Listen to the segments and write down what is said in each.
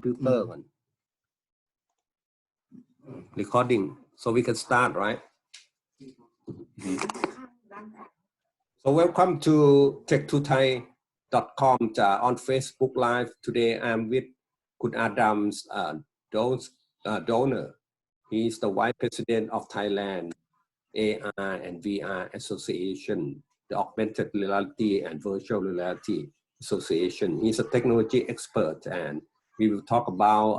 computer ก่อน recording so we can start right so welcome to tech2thai.com on Facebook Live today I'm with Kun Adam Dollner. He is the Vice President of Thailand AR and VR Association, the Augmented Reality and Virtual Reality Association. He's a technology expert, and we will talk about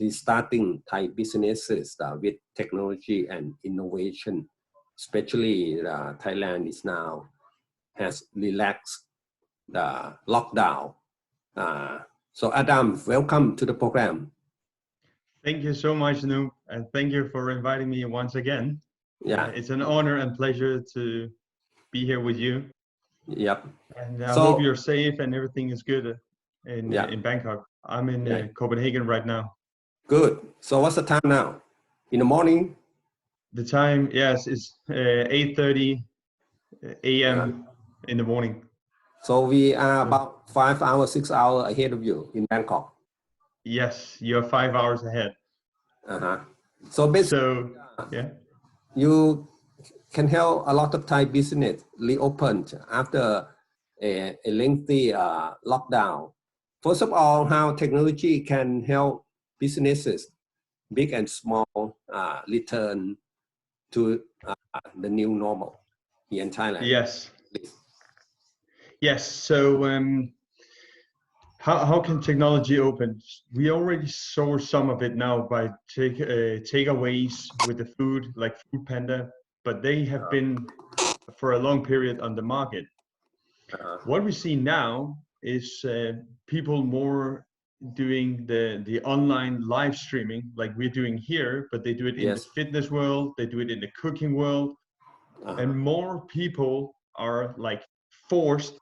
restarting Thai businesses with technology and innovation. Especially Thailand is now has relaxed the lockdown. So Adam, welcome to the program. Thank you so much, Noop, and thank you for inviting me once again. Yeah, it's an honor and pleasure to be here with you. Yep. And I hope you're safe and everything is good in Bangkok. I'm in Copenhagen right now. Good. So what's the time now? In the morning? The time, yes, is 8:30 a.m. in the morning. So we are about 5 hours, 6 hours ahead of you in Bangkok. Yes, you're 5 hours ahead. So basically, yeah. You can help a lot of Thai business reopened after a lengthy lockdown. First of all, how technology can help businesses, big and small, return to the new normal here in Thailand. Yes. Yes. So how can technology open? We already saw some of it now by takeaways with the food, like Food Panda, but they have been for a long period on the market. What we see now is people more doing the online live streaming like we're doing here, but they do it in the fitness world, they do it in the cooking world, and more people are like forced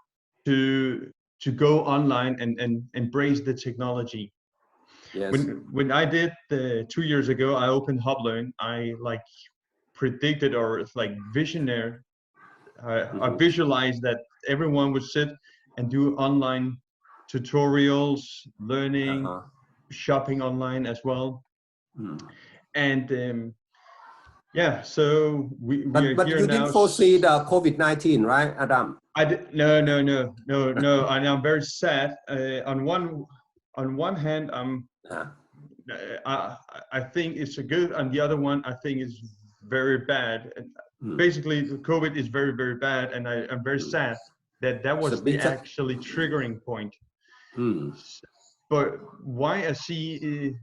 to go online and embrace the technology. Yes. When I did 2 years ago, I opened HubLearn. I like predicted or like visionary. I visualized that everyone would sit and do online tutorials, learning, shopping online as well. And yeah, so we are but here you now. didn't foresee the COVID-19, right, Adam? No. And I'm very sad. On one hand, I think it's a good. On the other one, I think it's very bad. Basically, the COVID is very, very bad, and I'm very sad that was the actually triggering point. But why I see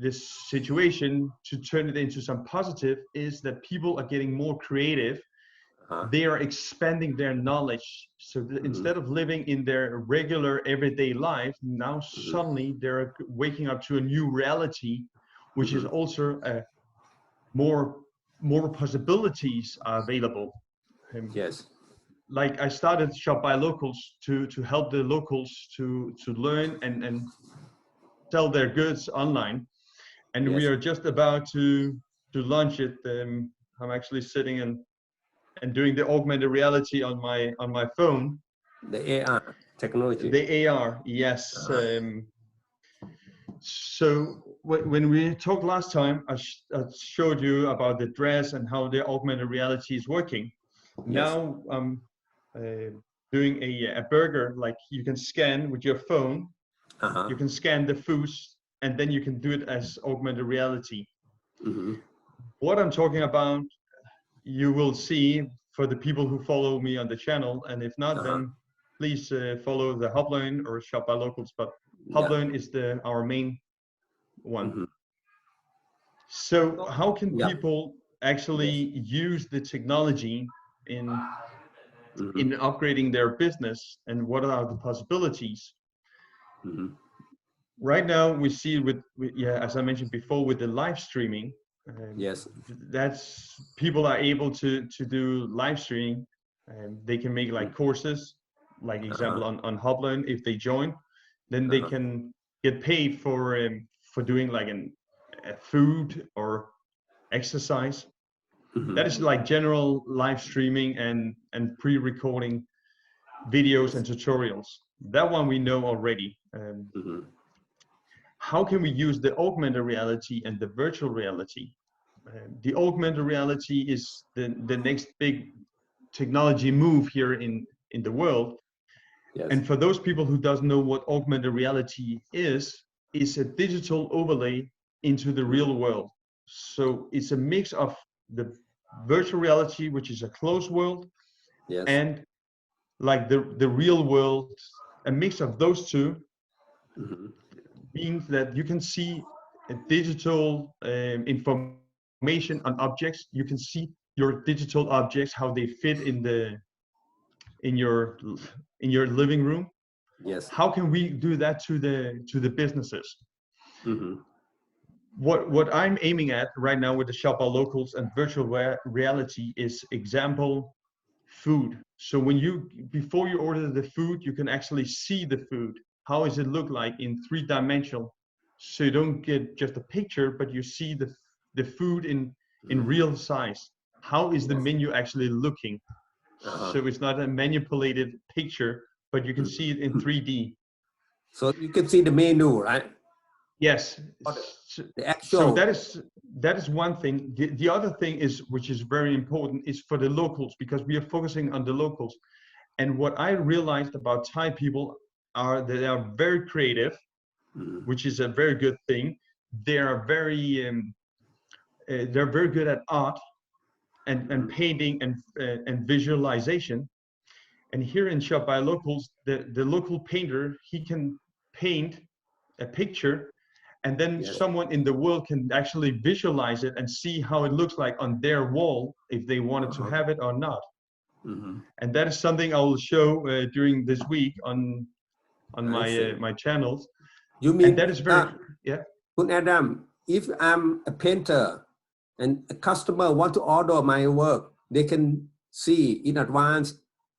this situation to turn it into some positive is that people are getting more creative. They are expanding their knowledge. So instead of living in their regular everyday life, now suddenly they're waking up to a new reality, which is also more possibilities are available. Yes. Like I started Shop by Locals to help the locals to learn and sell their goods online. And we are just about to launch it. I'm actually sitting and doing the augmented reality on my phone. The AR technology. The AR, yes. So when we talked last time, I showed you about the dress and how the augmented reality is working. Now I'm doing a burger, like you can scan with your phone. You can scan the foods, and then you can do it as augmented reality. What I'm talking about, you will see for the people who follow me on the channel, and if not, then please follow the HubLearn or Shop by Locals. But HubLearn is our main one. So how can people actually use the technology in upgrading their business, and what are the possibilities? Right now, we see with as I mentioned before, with the live streaming. That's people are able to do live streaming, and they can make like courses, like example on HubLearn. If they join, then they can get paid for doing like a food or exercise. That is like general live streaming and pre-recording videos and tutorials. That one we know already. how can we use the augmented reality and the virtual reality? The augmented reality is the next big technology move here in the world. Yes. And for those people who doesn't know what augmented reality is a digital overlay into the real world. So it's a mix of the virtual reality, which is a closed world, Yes. and like the real world, a mix of those two, means that you can see a digital information on objects. You can see your digital objects, how they fit in your living room. Yes. How can we do that to the businesses? What I'm aiming at right now with the Shop Our Locals and virtual reality is example food. So when before you order the food, you can actually see the food. How does it look like in 3-dimensional? So you don't get just a picture, but you see the food in real size. How is the menu actually looking? So it's not a manipulated picture, but you can see it in 3D. So you can see the menu, right? Yes. The actual. So that is one thing. The other thing is, which is very important, is for the locals, because we are focusing on the locals. And what I realized about Thai people are that they are very creative, which is a very good thing. They are they're very good at art and painting and visualization. And here in Shop by Locals, the local painter, he can paint a picture, and then someone in the world can actually visualize it and see how it looks like on their wall, if they wanted to have it or not. And that is something I will show during this week on my channels. You mean, and that is very Kun Adam, if I'm a painter and a customer want to order my work, they can see in advance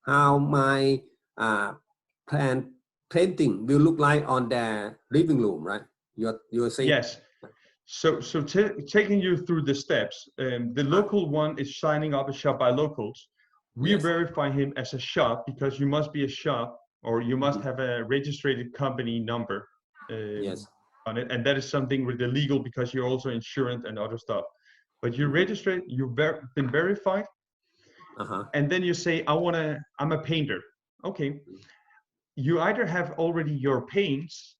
how my painting will look like on their living room, right? You're saying? Yes. So taking you through the steps, the local one is signing up a Shop by Locals. We verify him as a shop, because you must be a shop, or you must have a registered company number on it, and that is something with the legal, because you're also insurance and other stuff. But you register, you've been verified, and then you say, I'm a painter. Okay. You either have already your paints,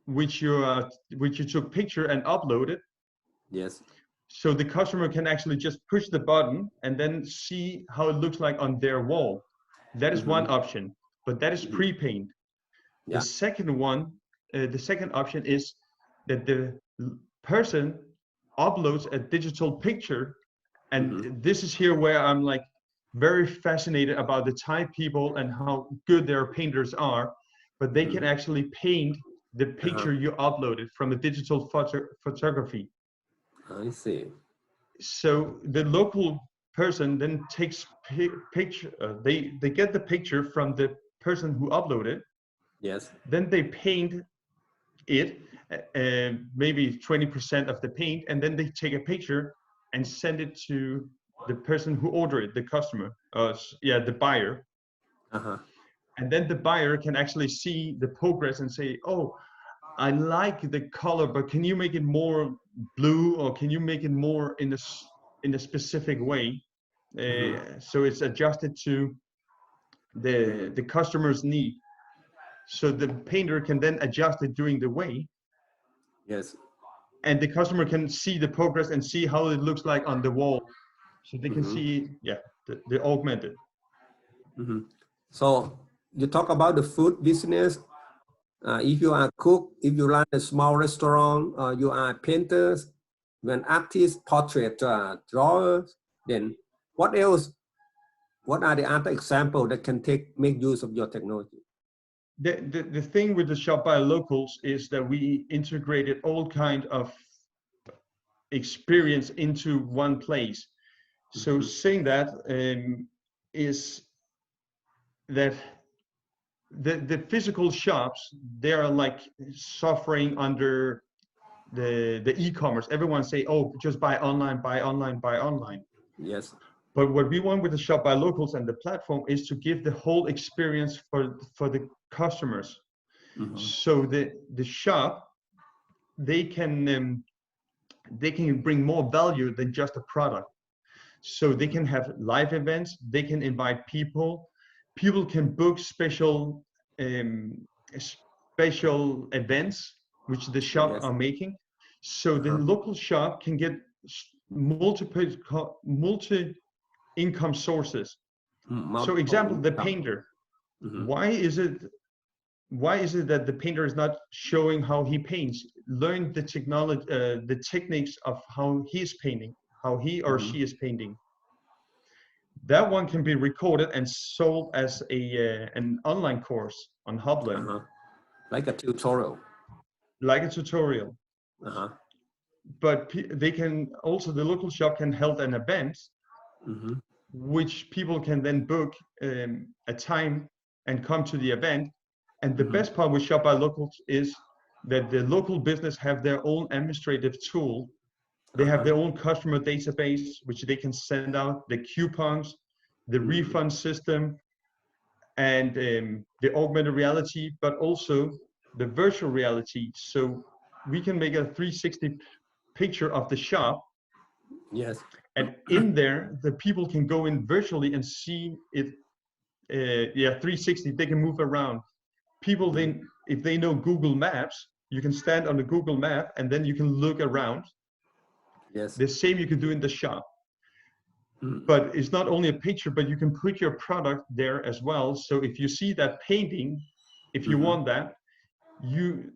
which you took picture and uploaded. Yes. So the customer can actually just push the button and then see how it looks like on their wall. That is one option, but that is pre-paint. The second one, the second option is that the person uploads a digital picture, and this is here where I'm like very fascinated about the Thai people and how good their painters are, but they can actually paint the picture you uploaded from a digital photography. I see. So the local person then takes picture. They get the picture from the person who uploaded. Yes. Then they paint it, maybe 20% of the paint, and then they take a picture and send it to the person who ordered it, the customer. The buyer. And then the buyer can actually see the progress and say, oh, I like the color, but can you make it more blue, or can you make it more in a specific way? So it's adjusted to the customer's need. So the painter can then adjust it during the way. Yes. And the customer can see the progress and see how it looks like on the wall. So they can see, the augmented. So you talk about the food business. If you are a cook, if you run a small restaurant, you are painters, an artist, portrait drawers, then what else? What are the other examples that can make use of your technology? The thing with the Shop by Locals is that we integrated all kind of experience into one place. So saying that is that the physical shops, they are like suffering under the e-commerce. Everyone say, oh, just buy online, buy online, buy online. Yes. But what we want with the Shop by Locals and the platform is to give the whole experience for the customers. So the shop they can bring more value than just a product. So they can have live events, they can invite people, people can book special events which the shop Yes. are making. So the local shop can get multi income sources. So example, the painter. Why is it that the painter is not showing how he paints? Learn the technology, the techniques of how he's painting, how he or she is painting. That one can be recorded and sold as an online course on HubLearn. Like a tutorial. Like a tutorial. But they can also, the local shop can hold an event, which people can then book a time and come to the event. And the best part with Shop by Locals is that the local business have their own administrative tool. They have their own customer database, which they can send out the coupons, the refund system, and the augmented reality, but also the virtual reality. So we can make a 360 picture of the shop. Yes. And in there, the people can go in virtually and see it. 360, they can move around. People then, if they know Google Maps, you can stand on the Google map and then you can look around. Yes. The same you can do in the shop. But it's not only a picture, but you can put your product there as well. So if you see that painting, if you want that, you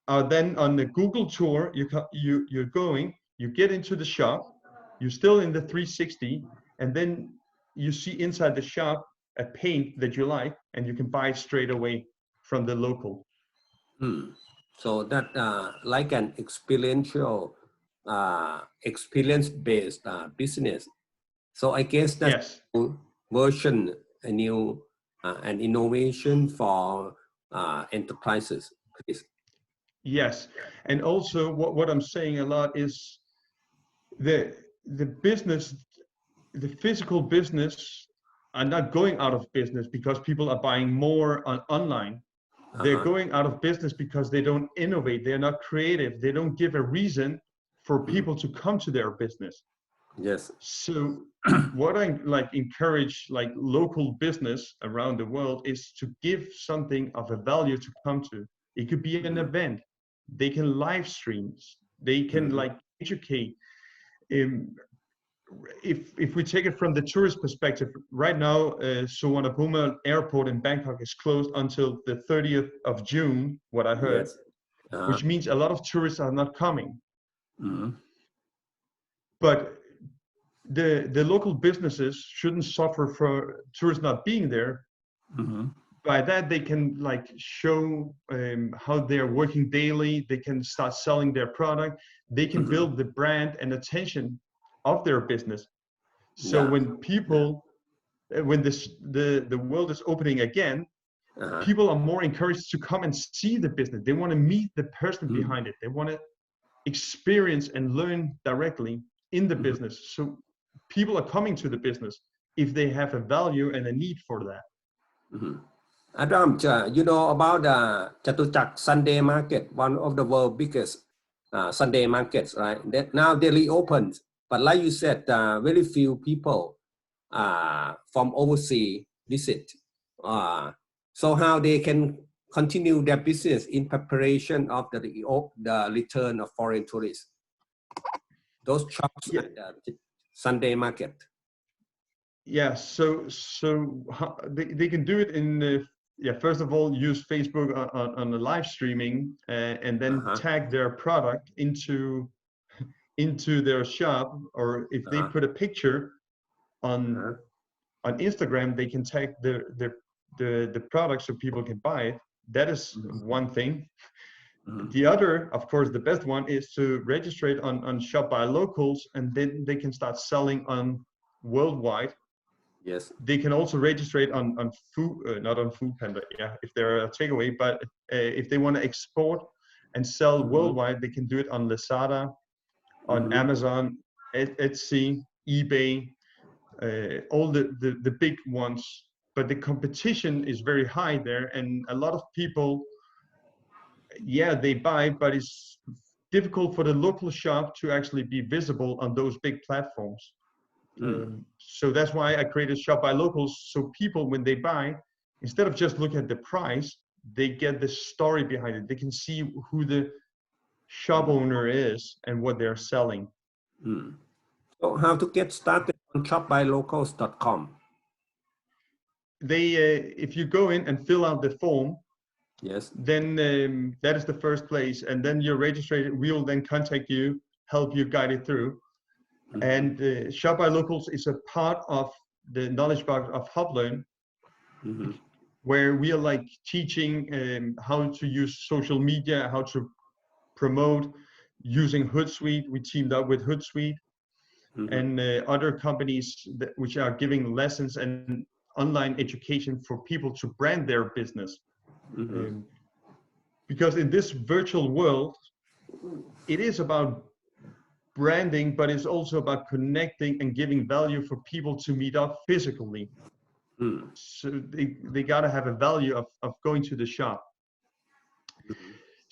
are then on the Google tour, you're going, you get into the shop, you're still in the 360, and then you see inside the shop a paint that you like, and you can buy it straight away from the local. So that like an experience-based business. So I guess that's version, a new an innovation for enterprises. Please. Yes, and also what I'm saying a lot is the business, the physical business are not going out of business because people are buying more online. They're going out of business because they don't innovate. They're not creative. They don't give a reason for people to come to their business. Yes. So what I encourage local business around the world is to give something of a value to come to. It could be an event. They can live streams. They can educate. If we take it from the tourist perspective, right now, Suvarnabhumi Airport in Bangkok is closed until the 30th of June, what I heard, which means a lot of tourists are not coming. But the local businesses shouldn't suffer for tourists not being there. By that, they can show how they're working daily. They can start selling their product. They can build the brand and attention of their business. So when people, when the world is opening again, people are more encouraged to come and see the business. They want to meet the person behind it. They want to experience and learn directly in the business. So people are coming to the business if they have a value and a need for that. Adam, you know about the Chatuchak Sunday market, one of the world's biggest Sunday markets, right? That now they reopened, but like you said, very few people from overseas visit. So how they can continue their business in preparation of the return of foreign tourists? Those shops at the Sunday market. Yeah, so they can do it in first of all, use Facebook on the live streaming and then tag their product into their shop, or if they put a picture on Instagram, they can tag the product so people can buy it. That is one thing. The other, of course, the best one is to register it on Shop by Locals, and then they can start selling on worldwide. Yes. They can also register it on food, not on Foodpanda, if they're a takeaway, but if they want to export and sell worldwide, they can do it on Lazada, on Amazon, Etsy, eBay, all the big ones. But the competition is very high there, and a lot of people, they buy, but it's difficult for the local shop to actually be visible on those big platforms. So that's why I created Shop by Locals, so people, when they buy, instead of just looking at the price, they get the story behind it. They can see who the shop owner is and what they're selling. So how to get started on shopbylocals.com? If you go in and fill out the form, yes, then that is the first place, and then you're registered. We will then contact you, help you guide it through. And Shop by Locals is a part of the knowledge box of HubLearn, where we are like teaching how to use social media, how to promote using Hootsuite. We teamed up with Hootsuite and other companies which are giving lessons and online education for people to brand their business. Because in this virtual world, it is about branding, but it's also about connecting and giving value for people to meet up physically. So they got to have a value of going to the shop.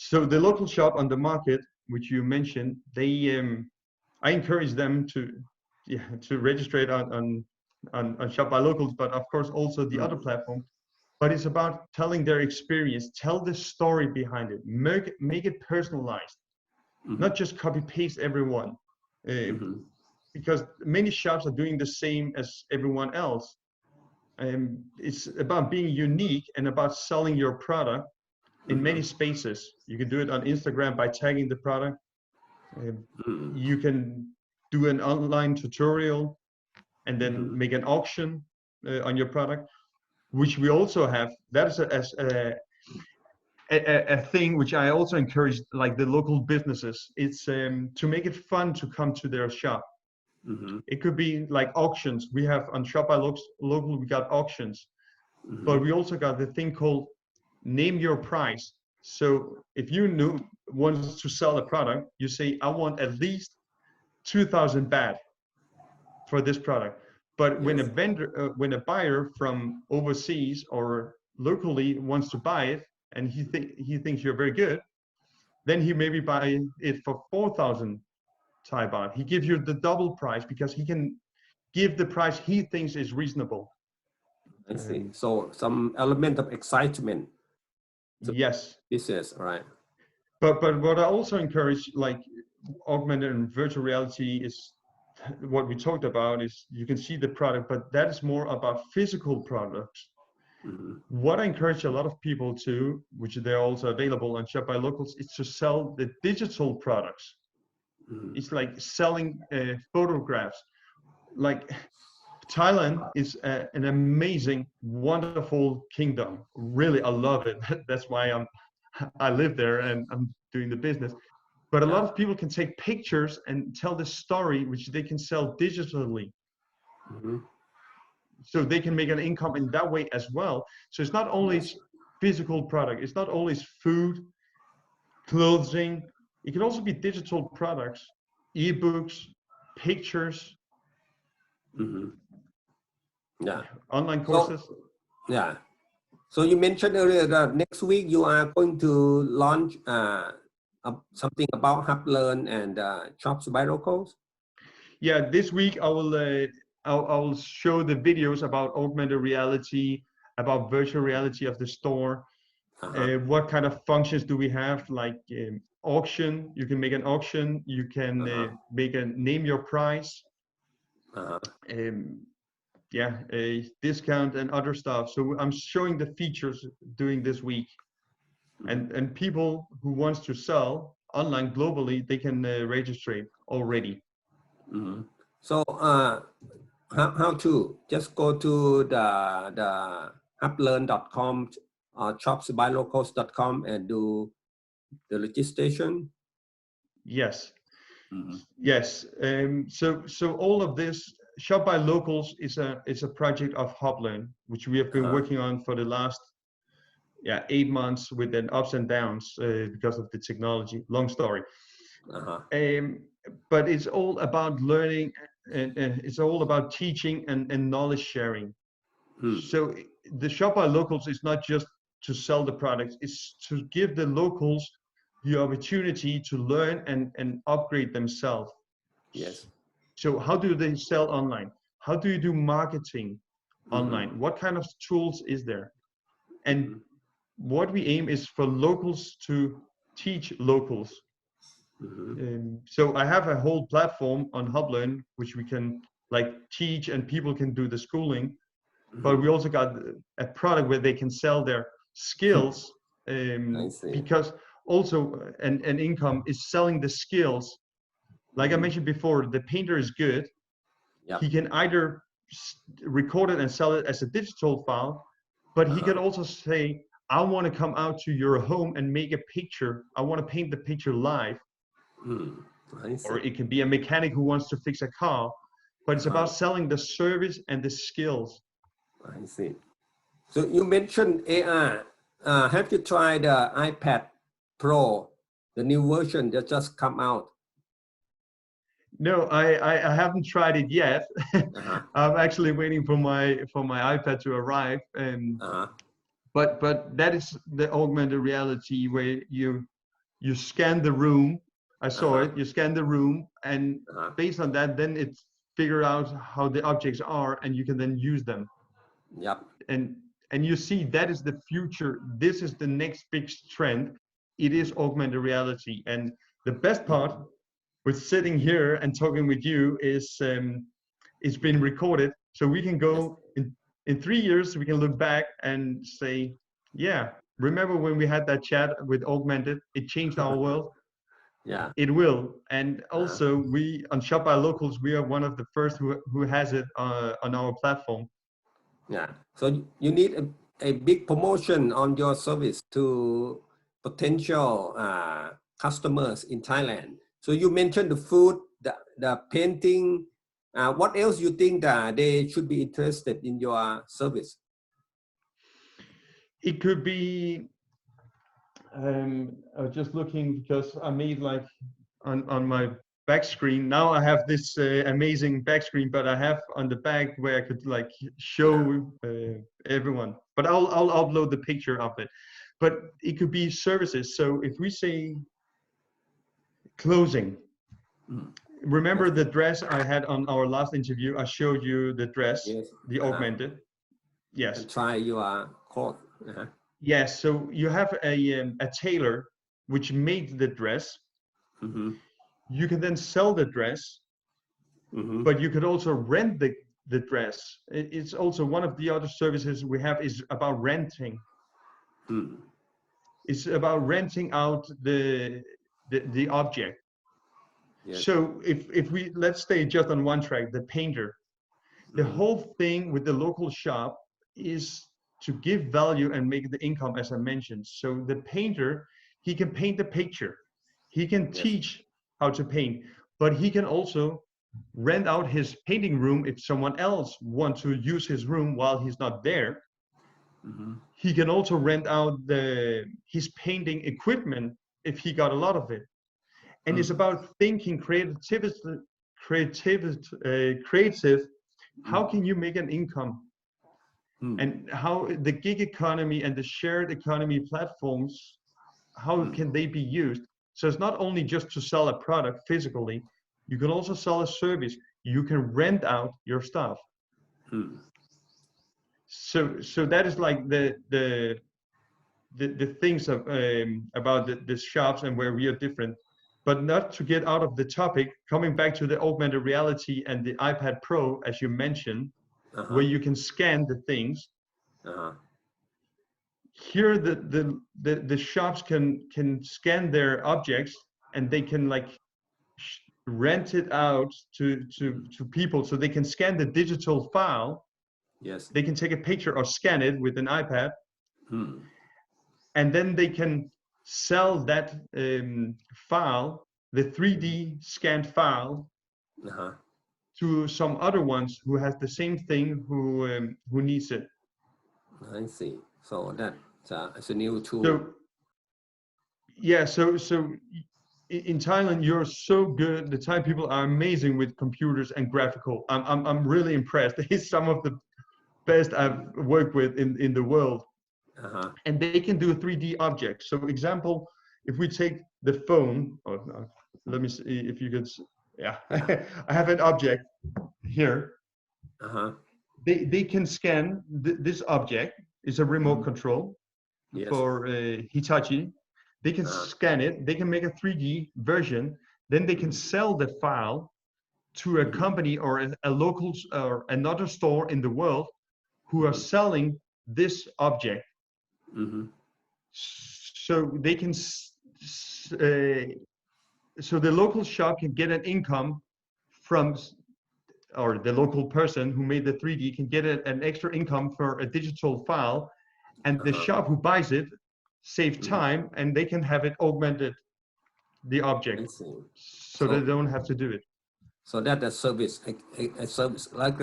So the local shop on the market, which you mentioned, I encourage them to register it on Shop by Locals, but of course also the other platform. But it's about telling their experience, tell the story behind it, make it personalized, not just copy paste everyone, because many shops are doing the same as everyone else. It's about being unique and about selling your product in many spaces. You can do it on Instagram by tagging the product. You can do an online tutorial and then make an auction on your product, which we also have. That is a thing which I also encourage, like the local businesses. It's to make it fun to come to their shop. It could be like auctions. We have on Shop by Local, we got auctions, but we also got the thing called name your price. So if you want to sell a product, you say, I want at least 2,000 baht for this product. But when a vendor, when a buyer from overseas or locally wants to buy it, and he thinks you're very good, then he maybe buy it for 4,000 Thai baht. He gives you the double price because he can give the price he thinks is reasonable. I see. So some element of excitement. Yes. Business, right? But what I also encourage, like augmented and virtual reality, is what we talked about. Is you can see the product, but that is more about physical products. What I encourage a lot of people to, which they're also available on Shop by Locals, is to sell the digital products. It's like selling photographs. Like Thailand is an amazing, wonderful kingdom. Really, I love it. That's why I live there and I'm doing the business. But a lot of people can take pictures and tell the story, which they can sell digitally. So they can make an income in that way as well. So it's not only physical product. It's not always food, clothing. It can also be digital products, ebooks, pictures, online courses. So you mentioned earlier that next week you are going to launch something about HubLearn and Shops by Locals. Yeah, this week I will show the videos about augmented reality, about virtual reality of the store. What kind of functions do we have? Like auction. You can make an auction. You can make a name your price. A discount and other stuff. So I'm showing the features during this week, and people who wants to sell online globally, they can register already. So how to just go to the HubLearn.com or shopsbylocals.com and do the registration? Yes. Yes. So all of this, Shop by Locals is a project of HubLearn, which we have been working on for the last 8 months with the ups and downs because of the technology. Long story. But it's all about learning and it's all about teaching and knowledge sharing. So the Shop by Locals is not just to sell the products, it's to give the locals the opportunity to learn and upgrade themselves. Yes. So how do they sell online? How do you do marketing online? What kind of tools is there? And what we aim is for locals to teach locals. So I have a whole platform on HubLearn which we can like teach and people can do the schooling, but we also got a product where they can sell their skills, because also an income is selling the skills. Like I mentioned before, the painter is good. Yep. He can either record it and sell it as a digital file, but he can also say, I want to come out to your home and make a picture. I want to paint the picture live. Or it can be a mechanic who wants to fix a car, but it's about selling the service and the skills. I see. So you mentioned AR. Have you tried the iPad Pro, the new version that just come out? No, I haven't tried it yet. I'm actually waiting for my iPad to arrive. But that is the augmented reality where you scan the room. I saw it. You scan the room, and based on that, then it figure out how the objects are, and you can then use them. Yep. And you see that is the future. This is the next big trend. It is augmented reality, and the best part with sitting here and talking with you is it's been recorded, so we can go in 3 years. We can look back and say, yeah, remember when we had that chat with augmented? It changed our world. Yeah, it will. And also we on Shop by Locals, we are one of the first who has it on our platform. Yeah, so you need a big promotion on your service to potential customers in Thailand. So you mentioned the food, the painting. What else you think that they should be interested in your service? It could be, I was just looking because I made like on my back screen. Now I have this amazing back screen, but I have on the back where I could like show everyone. But I'll upload the picture of it. But it could be services. So if we say clothing, remember the dress I had on our last interview? I showed you the dress, the augmented. Yes. And try your coat. Yes. So you have a tailor which made the dress. You can then sell the dress, but you could also rent the dress. It's also one of the other services we have is about renting. It's about renting out the object. Yes. So if we, let's stay just on one track, the painter, the whole thing with the local shop is to give value and make the income, as I mentioned. So the painter, he can paint the picture. He can teach how to paint, but he can also rent out his painting room if someone else wants to use his room while he's not there. He can also rent out his painting equipment if he got a lot of it. And it's about thinking creative. How can you make an income? And how the gig economy and the shared economy platforms, how can they be used? So it's not only just to sell a product physically, you can also sell a service. You can rent out your stuff. So that is like the things of about the shops and where we are different. But not to get out of the topic, coming back to the augmented reality and the iPad Pro, as you mentioned, where you can scan the things. Here the shops can scan their objects and they can like rent it out to people, so they can scan the digital file. Yes. They can take a picture or scan it with an iPad. And then they can sell that file, the 3D scanned file, to some other ones who has the same thing, who needs it. I see. So that's a new tool. So yeah, so in Thailand, you're so good. The Thai people are amazing with computers and graphical. I'm really impressed. It's some of the best I've worked with in the world. And they can do 3D objects. So example, if we take the phone, let me see if you could, yeah, I have an object here. They can scan this object is a remote control for Hitachi. They can scan it, they can make a 3D version, then they can sell the file to a company or a local or another store in the world who are selling this object. So they can, so the local shop can get an income from, or the local person who made the 3D can get an extra income for a digital file, and the shop who buys it save time, and they can have it augmented, the object, so they don't have to do it. So that's a service, a service like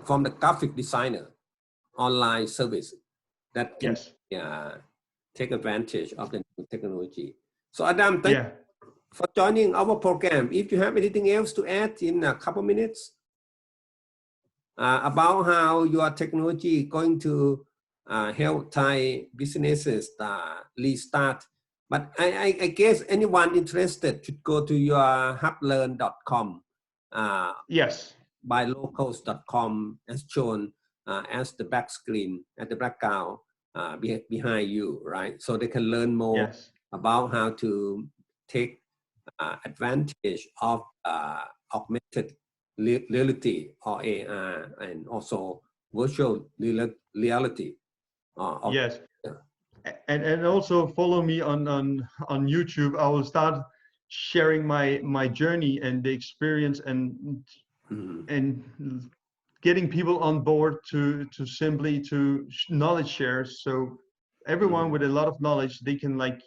from the graphic designer, online service that can take advantage of the new technology. So Adam, thank you for joining our program. If you have anything else to add in a couple minutes about how your technology going to help Thai businesses restart. But I guess anyone interested should go to your HubLearn.com. Buylocals.com as shown as the back screen at the background behind you, right? So they can learn more about how to take advantage of augmented reality or AR and also virtual reality. And also follow me on YouTube. I will start sharing my journey and the experience and getting people on board to simply to knowledge share. So everyone with a lot of knowledge, they can like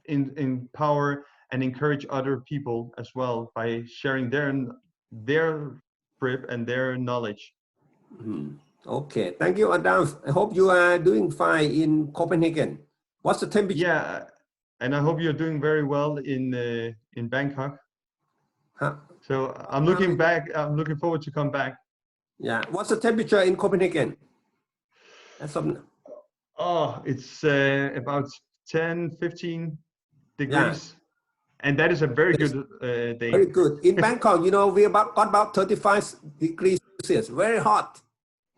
empower and encourage other people as well by sharing their trip and their knowledge. Okay, thank you, Adam. I hope you are doing fine in Copenhagen. What's the temperature? Yeah, and I hope you're doing very well in Bangkok. So I'm looking back. I'm looking forward to come back. Yeah, what's the temperature in Copenhagen? Oh, it's about 10-15 degrees, and that is a very good day. Very good. In Bangkok, you know, we got about 35 degrees Celsius. Very hot.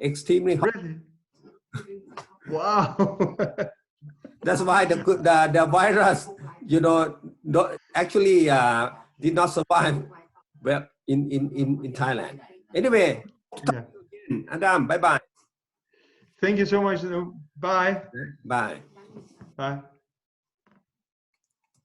Extremely hot. Really? Wow. That's why the virus, you know, actually did not survive well in Thailand. Anyway, Adam, bye-bye. Thank you so much. Bye. Bye. Bye.